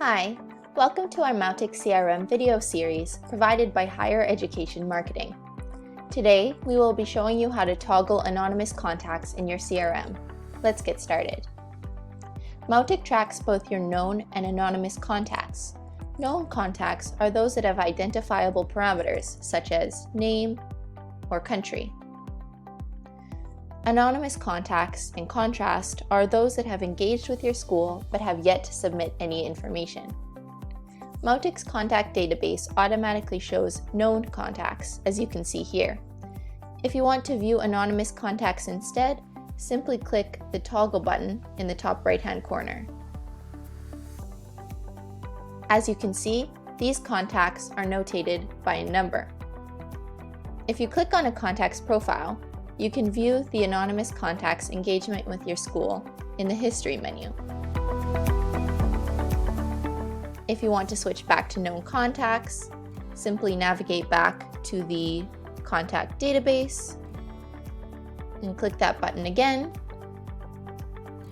Hi, welcome to our Mautic CRM video series provided by Higher Education Marketing. Today, we will be showing you how to toggle anonymous contacts in your CRM. Let's get started. Mautic tracks both your known and anonymous contacts. Known contacts are those that have identifiable parameters such as name or country. Anonymous contacts, in contrast, are those that have engaged with your school but have yet to submit any information. Mautic's contact database automatically shows known contacts, as you can see here. If you want to view anonymous contacts instead, simply click the toggle button in the top right-hand corner. As you can see, these contacts are notated by a number. If you click on a contact's profile, you can view the anonymous contact's engagement with your school in the History menu. If you want to switch back to known contacts, simply navigate back to the contact database and click that button again,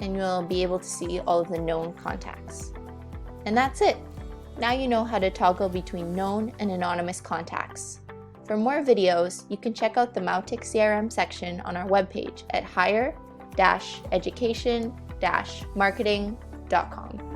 and you'll be able to see all of the known contacts. And that's it! Now you know how to toggle between known and anonymous contacts. For more videos, you can check out the Mautic CRM section on our webpage at higher-education-marketing.com.